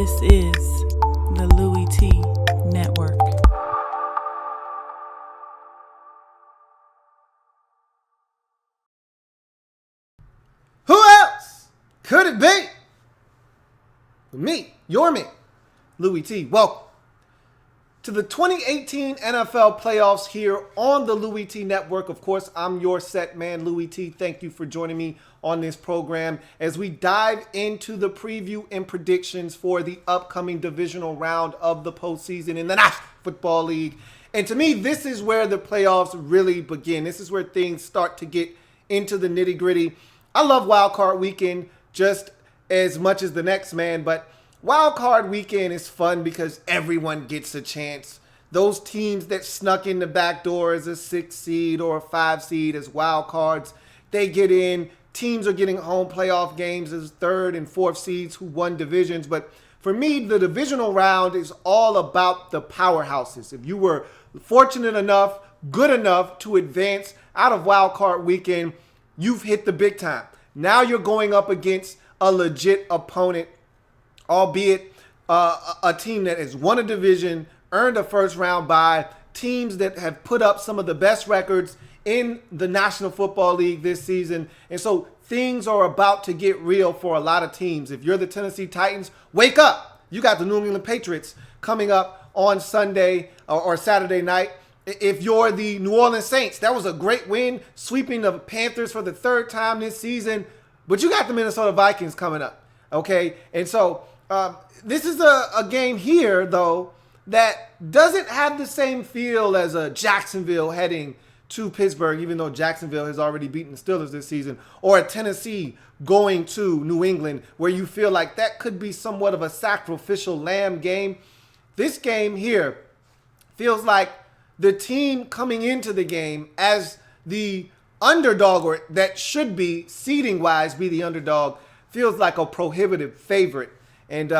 This is the Louie T Network. Who else could it be? Me, your me, Louie T. Welcome to the 2018 NFL playoffs here on the Louie T Network. Of course, I'm your set man, Louie T. Thank you for joining me on this program as we dive into the preview and predictions for the upcoming divisional round of the postseason in the National Football League. And to me, this is where the playoffs really begin. This is where things start to get into the nitty-gritty. I love Wild Card Weekend just as much as the next man, but Wild Card Weekend is fun because everyone gets a chance. Those teams that snuck in the back door as a 6 seed or a 5 seed as wild cards, they get in. Teams are getting home playoff games as 3rd and 4th seeds who won divisions. But for me, the divisional round is all about the powerhouses. If you were fortunate enough, good enough to advance out of Wild Card Weekend, you've hit the big time. Now you're going up against a legit opponent, albeit a team that has won a division, earned a first round bye, teams that have put up some of the best records in the National Football League this season. And so things are about to get real for a lot of teams. If you're the Tennessee Titans, wake up. You got the New England Patriots coming up on Sunday or Saturday night. If you're the New Orleans Saints, that was a great win, sweeping the Panthers for the 3rd time this season. But you got the Minnesota Vikings coming up, okay? And so this is a game here, though, that doesn't have the same feel as a Jacksonville heading to Pittsburgh, even though Jacksonville has already beaten the Steelers this season, or a Tennessee going to New England, where you feel like that could be somewhat of a sacrificial lamb game. This game here feels like the team coming into the game as the underdog, or that should be, seeding-wise, be the underdog, feels like a prohibitive favorite. And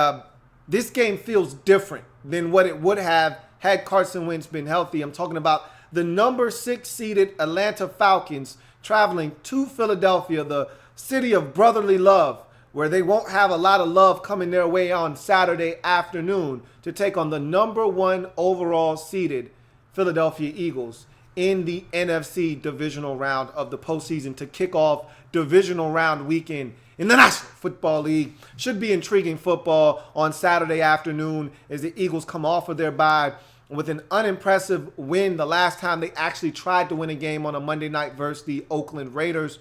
this game feels different than what it would have had Carson Wentz been healthy. I'm talking about the number 6 seeded Atlanta Falcons traveling to Philadelphia, the city of brotherly love, where they won't have a lot of love coming their way on Saturday afternoon to take on the number 1 overall seeded Philadelphia Eagles in the NFC divisional round of the postseason to kick off divisional round weekend in the National Football League. Should be intriguing football on Saturday afternoon as the Eagles come off of their bye with an unimpressive win the last time they actually tried to win a game on a Monday night versus the Oakland Raiders.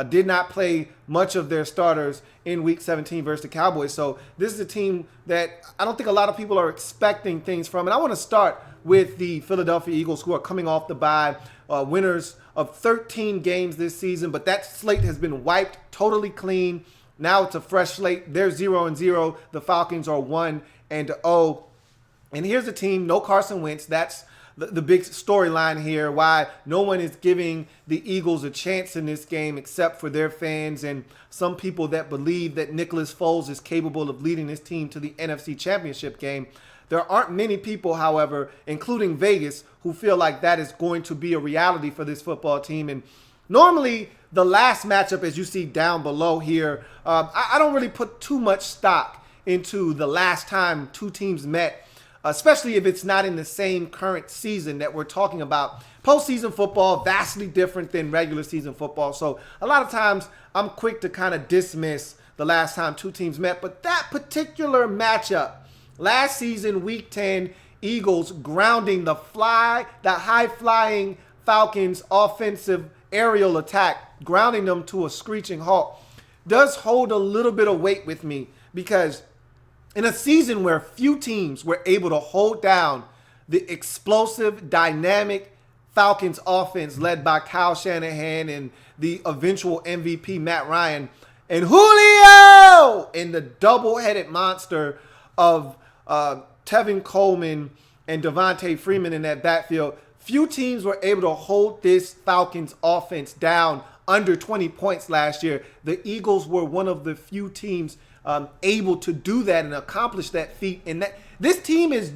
Did not play much of their starters in Week 17 versus the Cowboys. So this is a team that I don't think a lot of people are expecting things from. And I want to start with the Philadelphia Eagles, who are coming off the bye, winners of 13 games this season. But that slate has been wiped totally clean. Now it's a fresh slate. They're 0-0. The Falcons are 1-0. And here's a team, no Carson Wentz. That's the big storyline here, why no one is giving the Eagles a chance in this game except for their fans and some people that believe that Nicholas Foles is capable of leading this team to the NFC Championship game. There aren't many people, however, including Vegas, who feel like that is going to be a reality for this football team. And normally, the last matchup, as you see down below here, I don't really put too much stock into the last time two teams met, especially if it's not in the same current season that we're talking about. Postseason football, vastly different than regular season football. So a lot of times I'm quick to kind of dismiss the last time two teams met. But that particular matchup, last season, Week 10, Eagles grounding the high-flying Falcons offensive aerial attack, grounding them to a screeching halt, does hold a little bit of weight with me, because in a season where few teams were able to hold down the explosive, dynamic Falcons offense led by Kyle Shanahan and the eventual MVP Matt Ryan, and Julio and the double-headed monster of Tevin Coleman and Devontae Freeman in that backfield, few teams were able to hold this Falcons offense down under 20 points last year. The Eagles were one of the few teams able to do that and accomplish that feat. And that this team is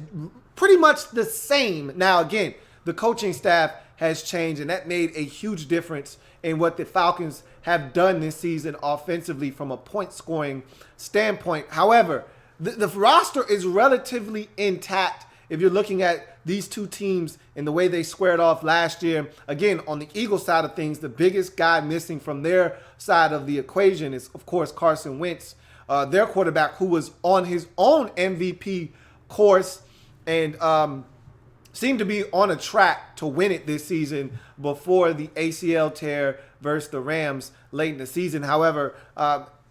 pretty much the same. Now, again, the coaching staff has changed, and that made a huge difference in what the Falcons have done this season offensively from a point-scoring standpoint. However, the roster is relatively intact if you're looking at these two teams and the way they squared off last year. Again, on the Eagles side of things, the biggest guy missing from their side of the equation is, of course, Carson Wentz, their quarterback, who was on his own MVP course and seemed to be on a track to win it this season before the ACL tear versus the Rams late in the season. However,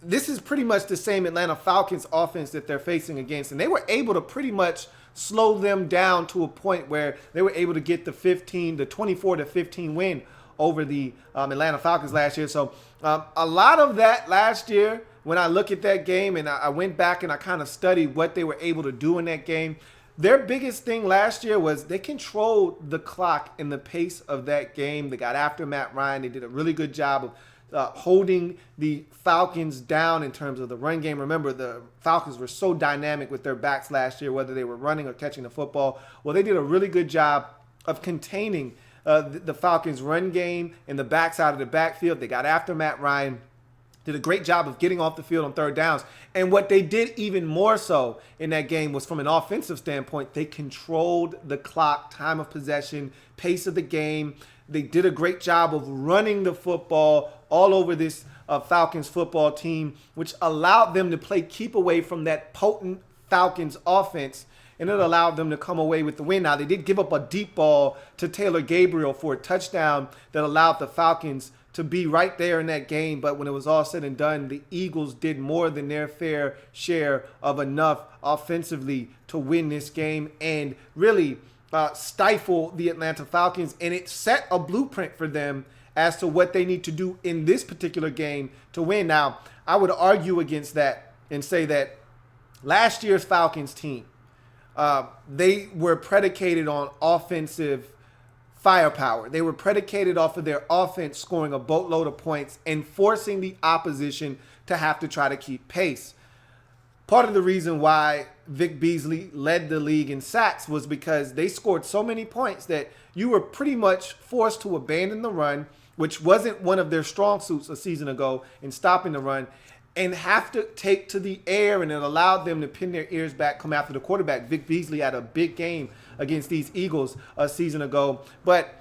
this is pretty much the same Atlanta Falcons offense that they're facing against, and they were able to pretty much slow them down to a point where they were able to get the 24-15 win over the Atlanta Falcons last year. So a lot of that last year, when I look at that game and I went back and I kind of studied what they were able to do in that game, their biggest thing last year was they controlled the clock and the pace of that game. They got after Matt Ryan. They did a really good job of holding the Falcons down in terms of the run game. Remember, the Falcons were so dynamic with their backs last year, whether they were running or catching the football. Well, they did a really good job of containing the Falcons' run game and the backside of the backfield. They got after Matt Ryan, did a great job of getting off the field on third downs. And what they did even more so in that game was, from an offensive standpoint, they controlled the clock, time of possession, pace of the game. They did a great job of running the football all over this Falcons football team, which allowed them to keep away from that potent Falcons offense, and it allowed them to come away with the win. Now, they did give up a deep ball to Taylor Gabriel for a touchdown that allowed the Falcons to be right there in that game, but when it was all said and done, the Eagles did more than their fair share of enough offensively to win this game and really stifle the Atlanta Falcons, and it set a blueprint for them as to what they need to do in this particular game to win. Now, I would argue against that and say that last year's Falcons team, they were predicated on offensive firepower. They were predicated off of their offense scoring a boatload of points and forcing the opposition to have to try to keep pace. Part of the reason why Vic Beasley led the league in sacks was because they scored so many points that you were pretty much forced to abandon the run, which wasn't one of their strong suits a season ago, in stopping the run, and have to take to the air, and it allowed them to pin their ears back, come after the quarterback. Vic Beasley had a big game against these Eagles a season ago. But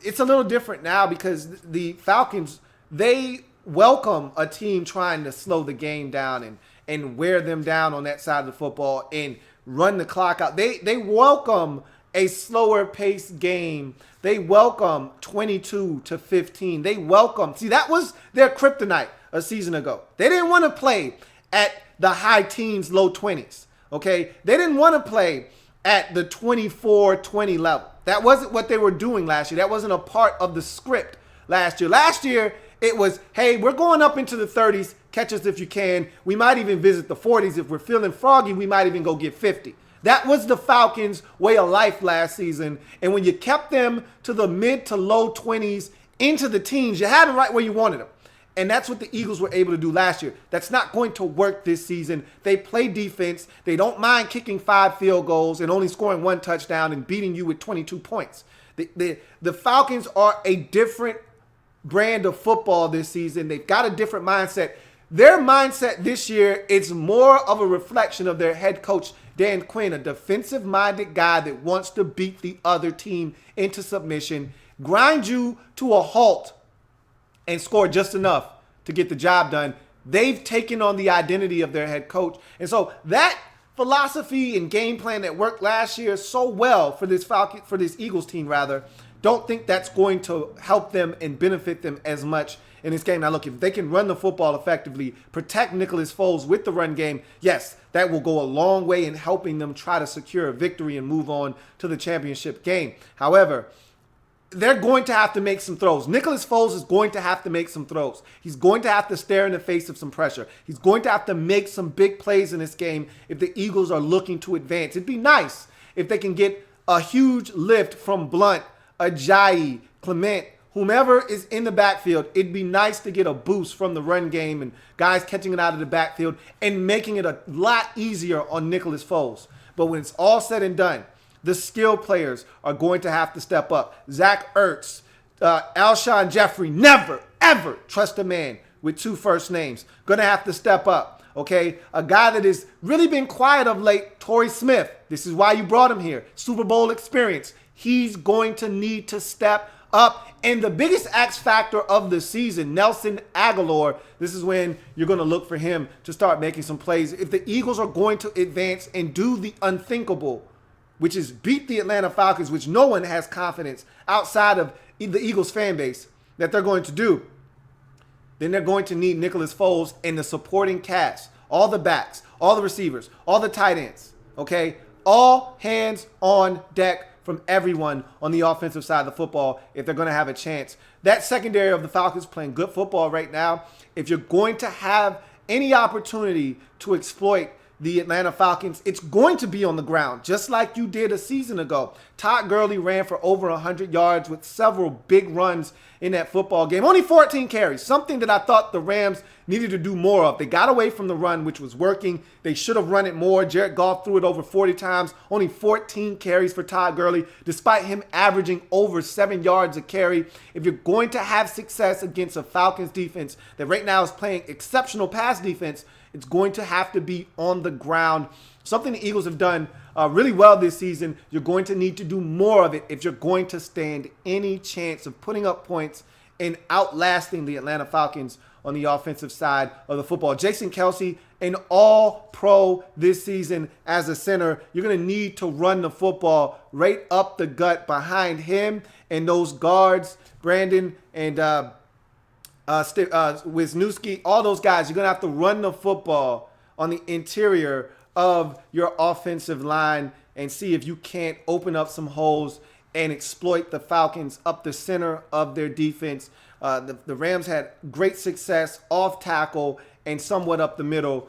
it's a little different now because the Falcons, they welcome a team trying to slow the game down and wear them down on that side of the football and run the clock out. They welcome a slower paced game. They welcome 22-15. They welcome. See, that was their kryptonite a season ago. They didn't want to play at the high teens, low 20s. Okay? They didn't want to play at the 24-20 level. That wasn't what they were doing last year. That wasn't a part of the script last year. Last year, it was, hey, we're going up into the 30s. Catch us if you can. We might even visit the 40s. If we're feeling froggy, we might even go get 50. That was the Falcons' way of life last season. And when you kept them to the mid to low 20s into the teens, you had them right where you wanted them. And that's what the Eagles were able to do last year. That's not going to work this season. They play defense. They don't mind kicking 5 field goals and only scoring 1 touchdown and beating you with 22 points. The Falcons are a different brand of football this season. They've got a different mindset. Their mindset this year is more of a reflection of their head coach, Dan Quinn, a defensive-minded guy that wants to beat the other team into submission, grind you to a halt, and score just enough to get the job done. They've taken on the identity of their head coach. And so that philosophy and game plan that worked last year so well for this Eagles team, don't think that's going to help them and benefit them as much in this game. Now, look, if they can run the football effectively, protect Nicholas Foles with the run game, yes, that will go a long way in helping them try to secure a victory and move on to the championship game. However, they're going to have to make some throws. Nicholas Foles is going to have to make some throws. He's going to have to stare in the face of some pressure. He's going to have to make some big plays in this game if the Eagles are looking to advance. It'd be nice if they can get a huge lift from Blunt, Ajayi, Clement, whomever is in the backfield. It'd be nice to get a boost from the run game and guys catching it out of the backfield and making it a lot easier on Nicholas Foles. But when it's all said and done, the skill players are going to have to step up. Zach Ertz, Alshon Jeffrey, never, ever trust a man with 2 first names. Going to have to step up. Okay, a guy that has really been quiet of late, Torrey Smith. This is why you brought him here. Super Bowl experience. He's going to need to step up. And the biggest X factor of the season, Nelson Aguilar, this is when you're going to look for him to start making some plays. If the Eagles are going to advance and do the unthinkable, which is beat the Atlanta Falcons, which no one has confidence outside of the Eagles fan base that they're going to do, then they're going to need Nicholas Foles and the supporting cast, all the backs, all the receivers, all the tight ends, okay? All hands on deck from everyone on the offensive side of the football if they're going to have a chance. That secondary of the Falcons playing good football right now. If you're going to have any opportunity to exploit the Atlanta Falcons, it's going to be on the ground, just like you did a season ago. Todd Gurley ran for over 100 yards with several big runs in that football game. Only 14 carries, something that I thought the Rams needed to do more of. They got away from the run, which was working. They should have run it more. Jared Goff threw it over 40 times. Only 14 carries for Todd Gurley, despite him averaging over 7 yards a carry. If you're going to have success against a Falcons defense that right now is playing exceptional pass defense, it's going to have to be on the ground. Something the Eagles have done really well this season. You're going to need to do more of it if you're going to stand any chance of putting up points and outlasting the Atlanta Falcons on the offensive side of the football. Jason Kelce, an all-pro this season as a center. You're going to need to run the football right up the gut behind him and those guards, Brandon and Wisniewski, all those guys. You're going to have to run the football on the interior of your offensive line and see if you can't open up some holes and exploit the Falcons up the center of their defense. The Rams had great success off tackle and somewhat up the middle.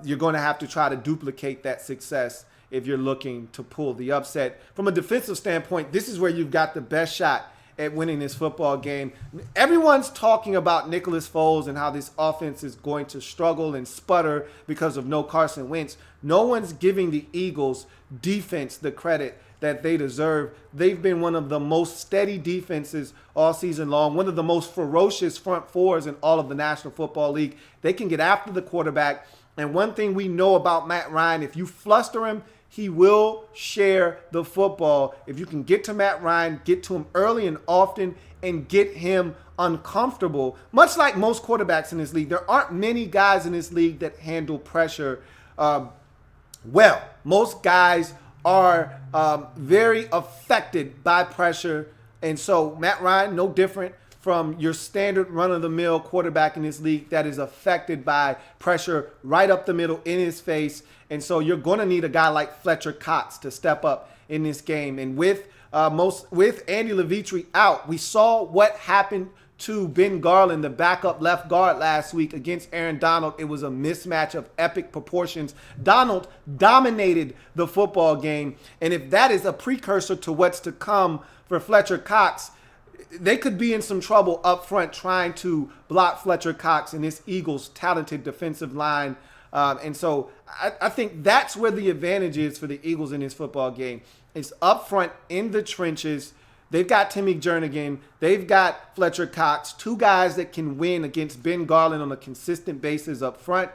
You're going to have to try to duplicate that success if you're looking to pull the upset. From a defensive standpoint, this is where you've got the best shot at winning this football game. Everyone's talking about Nicholas Foles and how this offense is going to struggle and sputter because of no Carson Wentz. No one's giving the Eagles defense the credit that they deserve. They've been one of the most steady defenses all season long, one of the most ferocious front fours in all of the National Football League. They can get after the quarterback. And one thing we know about Matt Ryan, if you fluster him, he will share the football. If you can get to Matt Ryan, get to him early and often, and get him uncomfortable, much like most quarterbacks in this league. There aren't many guys in this league that handle pressure well. Most guys are very affected by pressure. And so Matt Ryan, no different from your standard run-of-the-mill quarterback in this league that is affected by pressure right up the middle in his face. And so you're going to need a guy like Fletcher Cox to step up in this game. And with Andy Levitre out, we saw what happened to Ben Garland, the backup left guard last week against Aaron Donald. It was a mismatch of epic proportions. Donald dominated the football game. And if that is a precursor to what's to come for Fletcher Cox, they could be in some trouble up front trying to block Fletcher Cox and this Eagles' talented defensive line. And so I think that's where the advantage is for the Eagles in this football game. It's up front in the trenches. They've got Timmy Jernigan. They've got Fletcher Cox, two guys that can win against Ben Garland on a consistent basis up front.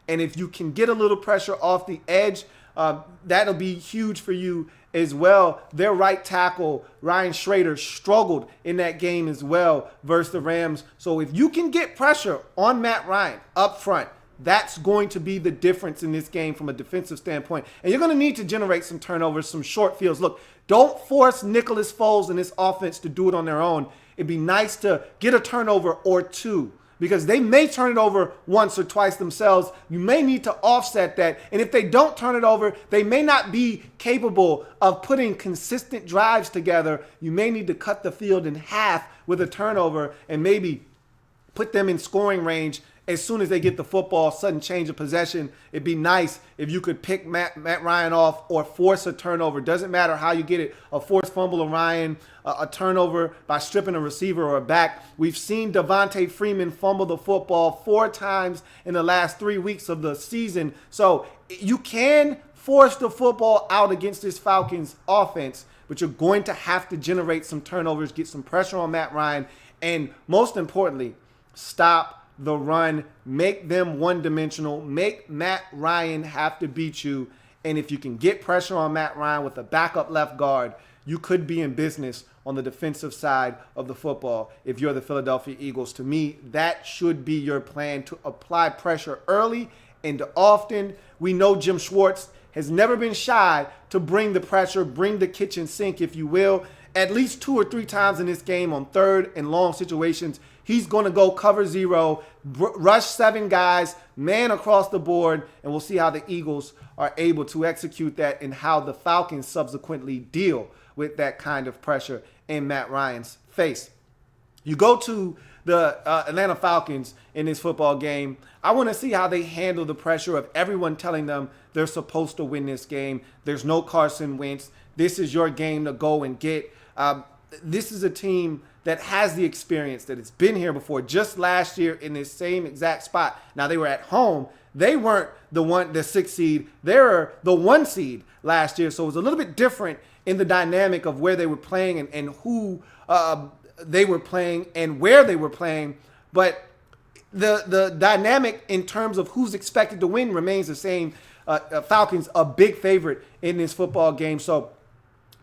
And if you can get a little pressure off the edge, that'll be huge for you as well. Their right tackle, Ryan Schrader, struggled in that game as well versus the Rams. So if you can get pressure on Matt Ryan up front, that's going to be the difference in this game from a defensive standpoint. And you're going to need to generate some turnovers, some short fields. Look, don't force Nicholas Foles and this offense to do it on their own. It'd be nice to get a turnover or two, because they may turn it over once or twice themselves. You may need to offset that. And if they don't turn it over, they may not be capable of putting consistent drives together. You may need to cut the field in half with a turnover and maybe put them in scoring range as soon as they get the football, sudden change of possession. It'd be nice if you could pick Matt Ryan off or force a turnover. Doesn't matter how you get it. A forced fumble of Ryan, a turnover by stripping a receiver or a back. We've seen Devontae Freeman fumble the football 4 times in the last 3 weeks of the season. So you can force the football out against this Falcons offense, but you're going to have to generate some turnovers, get some pressure on Matt Ryan, and most importantly, stop the run, make them one-dimensional, make Matt Ryan have to beat you. And if you can get pressure on Matt Ryan with a backup left guard, you could be in business on the defensive side of the football if you're the Philadelphia Eagles. To me, that should be your plan, to apply pressure early and often. We know Jim Schwartz has never been shy to bring the pressure, bring the kitchen sink, if you will. At least 2 or 3 times in this game on third and long situations, he's going to go cover 0, rush 7 guys, man across the board, and we'll see how the Eagles are able to execute that and how the Falcons subsequently deal with that kind of pressure in Matt Ryan's face. You go to the Atlanta Falcons in this football game. I want to see how they handle the pressure of everyone telling them they're supposed to win this game. There's no Carson Wentz. This is your game to go and get. This is a team that has the experience, that it's been here before, just last year in this same exact spot. Now, they were at home. They weren't the 6th seed. They were the 1 seed last year. So it was a little bit different in the dynamic of where they were playing and who they were playing and where they were playing. But the dynamic in terms of who's expected to win remains the same. Falcons a big favorite in this football game. So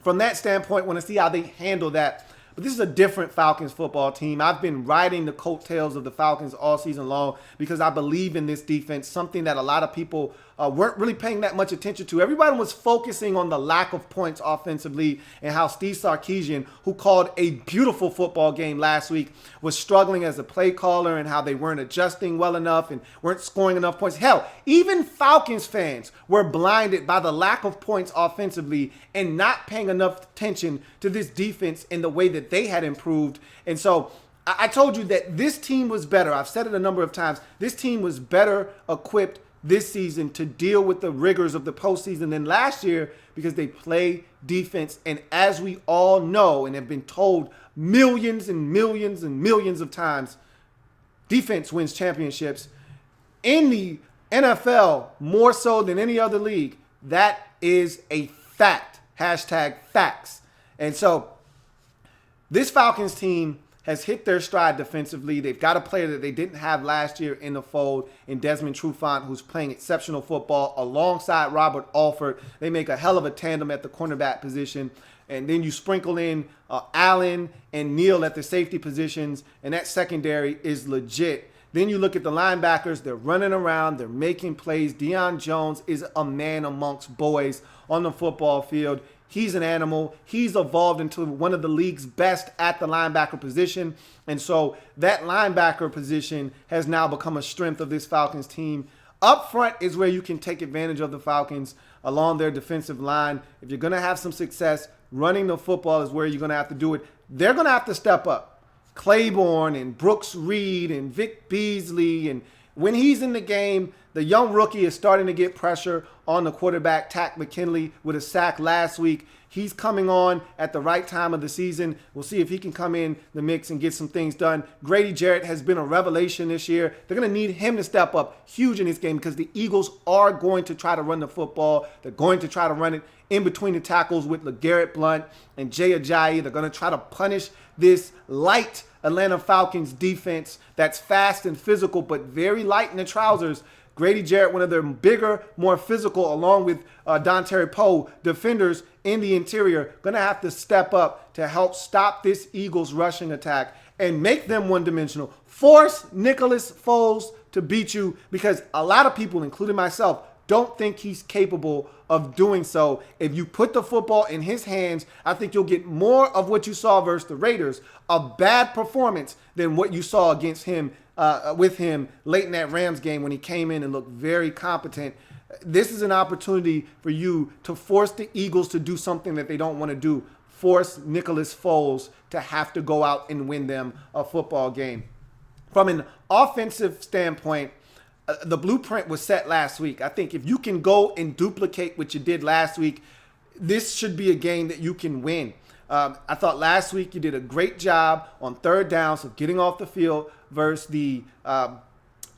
from that standpoint, want to see how they handle that. But this is a different Falcons football team. I've been riding the coattails of the Falcons all season long because I believe in this defense, something that a lot of people weren't really paying that much attention to. Everybody was focusing on the lack of points offensively and how Steve Sarkisian, who called a beautiful football game last week, was struggling as a play caller and how they weren't adjusting well enough and weren't scoring enough points. Hell, even Falcons fans were blinded by the lack of points offensively and not paying enough attention to this defense in the way that they had improved. And so I told you that this team was better. I've said it a number of times. This team was better equipped this season to deal with the rigors of the postseason than last year because they play defense. And as we all know and have been told millions and millions and millions of times, defense wins championships. In the NFL, more so than any other league, that is a fact. Hashtag facts. And so this Falcons team has hit their stride defensively. They've got a player that they didn't have last year in the fold in Desmond Trufant, who's playing exceptional football alongside Robert Alford. They make a hell of a tandem at the cornerback position. And then you sprinkle in Allen and Neal at the safety positions, and that secondary is legit. Then you look at the linebackers. They're running around. They're making plays. Deion Jones is a man amongst boys on the football field. He's an animal. He's evolved into one of the league's best at the linebacker position. And so that linebacker position has now become a strength of this Falcons team. Up front is where you can take advantage of the Falcons along their defensive line. If you're going to have some success, running the football is where you're going to have to do it. They're going to have to step up. Claiborne and Brooks Reed and Vic Beasley, and when he's in the game, the young rookie is starting to get pressure on the quarterback, Tack McKinley, with a sack last week. He's coming on at the right time of the season. We'll see if he can come in the mix and get some things done. Grady Jarrett has been a revelation this year. They're going to need him to step up huge in this game because the Eagles are going to try to run the football. They're going to try to run it in between the tackles with LeGarrette Blount and Jay Ajayi. They're going to try to punish this light Atlanta Falcons defense that's fast and physical but very light in the trousers. Grady Jarrett, one of their bigger, more physical, along with Dontari Poe, defenders in the interior, going to have to step up to help stop this Eagles rushing attack and make them one-dimensional. Force Nicholas Foles to beat you because a lot of people, including myself, don't think he's capable of doing so. If you put the football in his hands, I think you'll get more of what you saw versus the Raiders, a bad performance, than what you saw against him with him late in that Rams game when he came in and looked very competent. This is an opportunity for you to force the Eagles to do something that they don't want to do. Force Nicholas Foles to have to go out and win them a football game. From an offensive standpoint, the blueprint was set last week. I think if you can go and duplicate what you did last week, this should be a game that you can win. I thought last week you did a great job on third downs of getting off the field versus the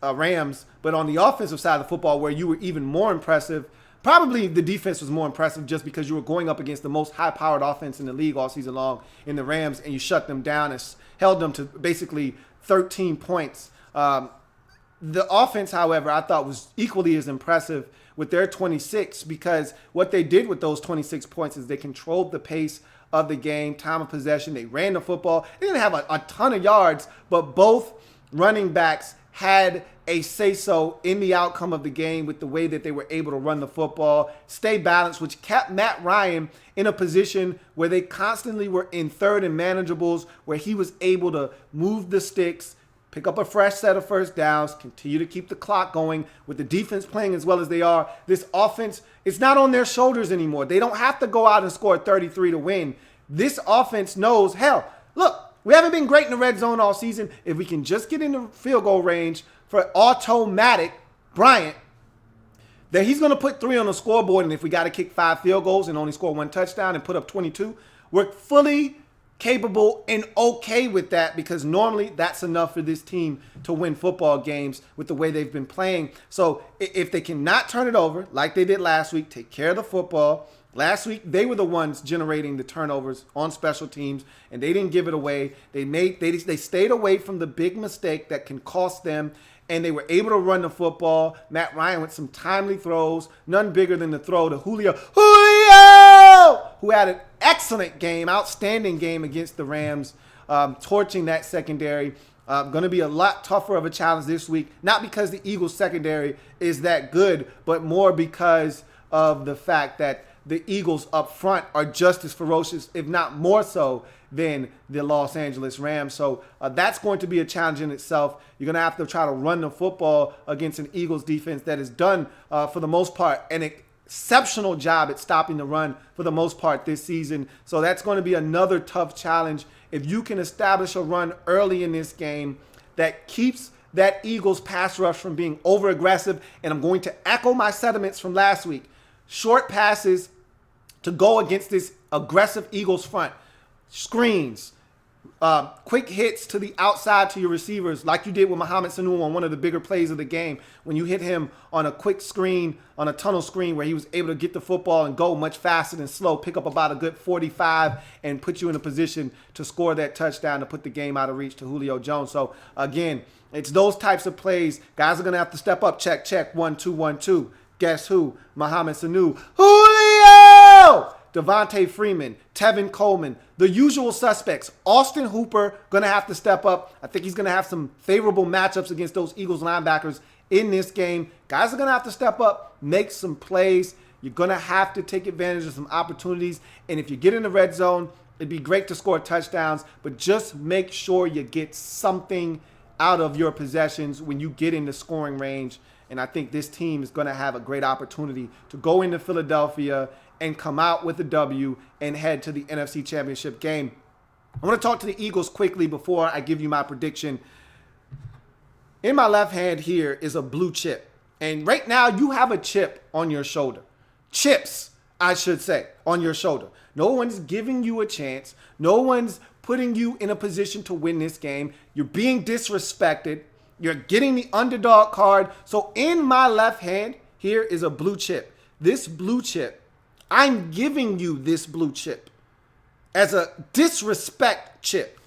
Rams. But on the offensive side of the football, where you were even more impressive, probably the defense was more impressive just because you were going up against the most high-powered offense in the league all season long in the Rams, and you shut them down and held them to basically 13 points. The offense, however, I thought was equally as impressive with their 26, because what they did with those 26 points is they controlled the pace of the game, time of possession. They ran the football. They didn't have a ton of yards, but both running backs had a say-so in the outcome of the game with the way that they were able to run the football, stay balanced, which kept Matt Ryan in a position where they constantly were in third and manageables, where he was able to move the sticks, pick up a fresh set of first downs, continue to keep the clock going. With the defense playing as well as they are, this offense, it's not on their shoulders anymore. They don't have to go out and score 33 to win. This offense knows, hell, look, we haven't been great in the red zone all season. If we can just get in the field goal range for automatic Bryant, then he's going to put 3 on the scoreboard. And if we got to kick 5 field goals and only score 1 touchdown and put up 22, we're fully capable and okay with that, because normally that's enough for this team to win football games with the way they've been playing. So if they cannot turn it over like they did last week, take care of the football. Last week, they were the ones generating the turnovers on special teams, and they didn't give it away. They stayed away from the big mistake that can cost them, and they were able to run the football. Matt Ryan with some timely throws, none bigger than the throw to Julio, who had an excellent game, outstanding game against the Rams, torching that secondary. Going to be a lot tougher of a challenge this week, not because the Eagles secondary is that good, but more because of the fact that the Eagles up front are just as ferocious, if not more so, than the Los Angeles Rams. So that's going to be a challenge in itself. You're going to have to try to run the football against an Eagles defense that has done, for the most part, an exceptional job at stopping the run for the most part this season. So that's going to be another tough challenge. If you can establish a run early in this game that keeps that Eagles pass rush from being over aggressive, and I'm going to echo my sentiments from last week, short passes to go against this aggressive Eagles front, screens, quick hits to the outside to your receivers, like you did with Mohamed Sanu on one of the bigger plays of the game, when you hit him on a quick screen, on a tunnel screen, where he was able to get the football and go much faster than slow, pick up about a good 45 and put you in a position to score that touchdown to put the game out of reach to Julio Jones. So again, it's those types of plays. Guys are going to have to step up. Check, check, 1, 2, 1, 2. Guess who? Mohamed Sanu. Julio! Devontae Freeman, Tevin Coleman, the usual suspects. Austin Hooper going to have to step up. I think he's going to have some favorable matchups against those Eagles linebackers in this game. Guys are going to have to step up, make some plays. You're going to have to take advantage of some opportunities. And if you get in the red zone, it'd be great to score touchdowns, but just make sure you get something out of your possessions when you get in the scoring range. And I think this team is going to have a great opportunity to go into Philadelphia and come out with a W and head to the NFC Championship game. I want to talk to the Eagles quickly before I give you my prediction. In my left hand here is a blue chip. And right now you have a chip on your shoulder. Chips, I should say, on your shoulder. No one's giving you a chance. No one's putting you in a position to win this game. You're being disrespected. You're getting the underdog card. So in my left hand, here is a blue chip. This blue chip, I'm giving you this blue chip as a disrespect chip.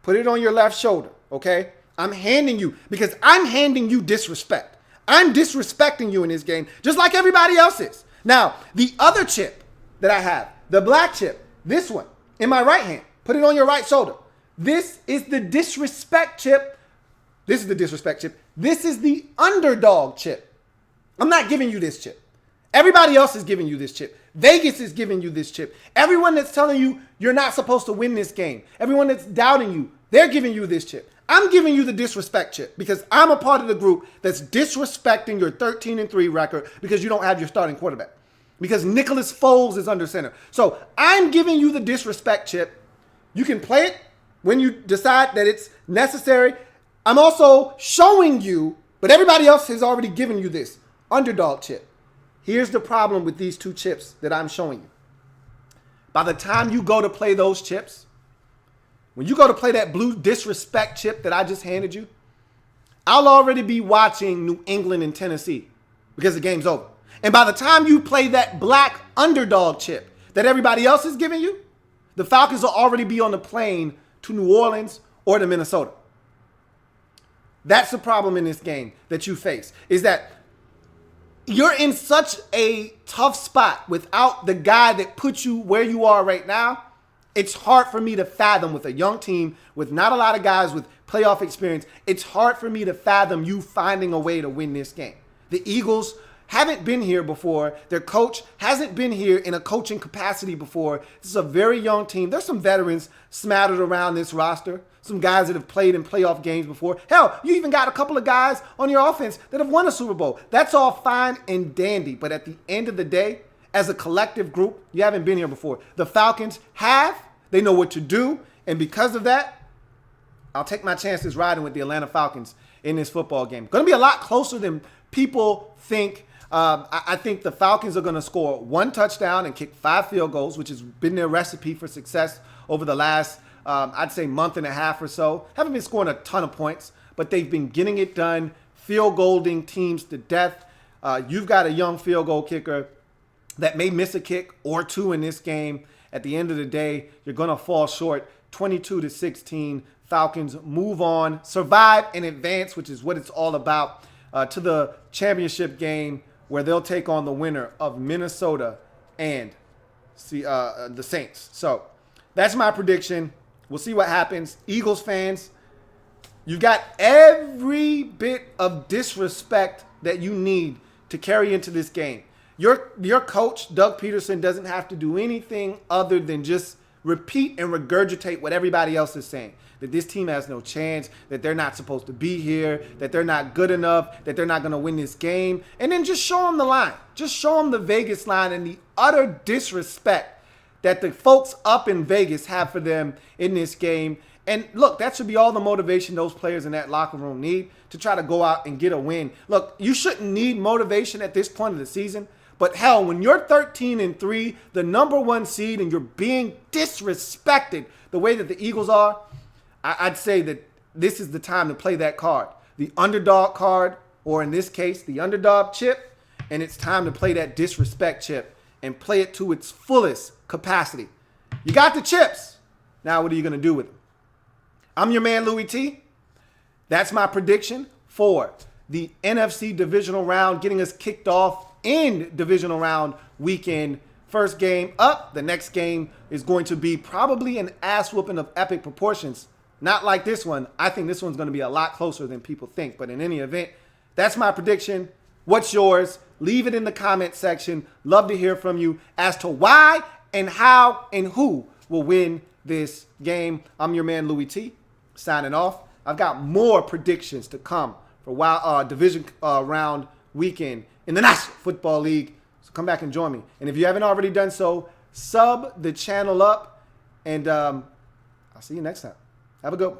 Put it on your left shoulder, okay? I'm handing you, because I'm handing you disrespect. I'm disrespecting you in this game, just like everybody else is. Now, the other chip that I have, the black chip, this one, in my right hand, put it on your right shoulder. This is the disrespect chip. This is the disrespect chip. This is the underdog chip. I'm not giving you this chip. Everybody else is giving you this chip. Vegas is giving you this chip. Everyone that's telling you you're not supposed to win this game, everyone that's doubting you, they're giving you this chip. I'm giving you the disrespect chip because I'm a part of the group that's disrespecting your 13-3 record because you don't have your starting quarterback, because Nicholas Foles is under center. So I'm giving you the disrespect chip. You can play it when you decide that it's necessary. I'm also showing you, but everybody else has already given you this underdog chip. Here's the problem with these two chips that I'm showing you. By the time you go to play those chips, when you go to play that blue disrespect chip that I just handed you, I'll already be watching New England and Tennessee because the game's over. And by the time you play that black underdog chip that everybody else is giving you, the Falcons will already be on the plane to New Orleans or to Minnesota. That's the problem in this game that you face, is that you're in such a tough spot without the guy that puts you where you are right now. It's hard for me to fathom with a young team, with not a lot of guys with playoff experience. It's hard for me to fathom you finding a way to win this game. The Eagles haven't been here before. Their coach hasn't been here in a coaching capacity before. This is a very young team. There's some veterans smattered around this roster. Some guys that have played in playoff games before. Hell, you even got a couple of guys on your offense that have won a Super Bowl. That's all fine and dandy. But at the end of the day, as a collective group, you haven't been here before. The Falcons have. They know what to do. And because of that, I'll take my chances riding with the Atlanta Falcons in this football game. Going to be a lot closer than people think. I think the Falcons are going to score 1 touchdown and kick 5 field goals, which has been their recipe for success over the last, I'd say, month and a half or so. Haven't been scoring a ton of points, but they've been getting it done, field goaling teams to death. You've got a young field goal kicker that may miss a kick or 2 in this game. At the end of the day, you're going to fall short. 22-16. Falcons move on, survive, and advance, which is what it's all about, to the championship game, where they'll take on the winner of Minnesota and the Saints. So that's my prediction. We'll see what happens. Eagles fans, you've got every bit of disrespect that you need to carry into this game. Your coach, Doug Peterson, doesn't have to do anything other than just repeat and regurgitate what everybody else is saying. That this team has no chance, that they're not supposed to be here, that they're not good enough, that they're not going to win this game. And then just show them the line. Just show them the Vegas line and the utter disrespect that the folks up in Vegas have for them in this game. And look, that should be all the motivation those players in that locker room need to try to go out and get a win. Look, you shouldn't need motivation at this point of the season. But hell, when you're 13-3, the number 1 seed, and you're being disrespected the way that the Eagles are, I'd say that this is the time to play that card. The underdog card, or in this case, the underdog chip. And it's time to play that disrespect chip and play it to its fullest capacity. You got the chips. Now what are you going to do with them? I'm your man, Louie T. That's my prediction for the NFC divisional round, getting us kicked off in divisional round weekend. First game up. The next game is going to be probably an ass whooping of epic proportions. Not like this one. I think this one's going to be a lot closer than people think. But in any event, that's my prediction. What's yours? Leave it in the comment section. Love to hear from you as to why and how and who will win this game. I'm your man, Louie T, signing off. I've got more predictions to come for division round weekend in the National Football League. So come back and join me. And if you haven't already done so, sub the channel up. And I'll see you next time. Have a good one.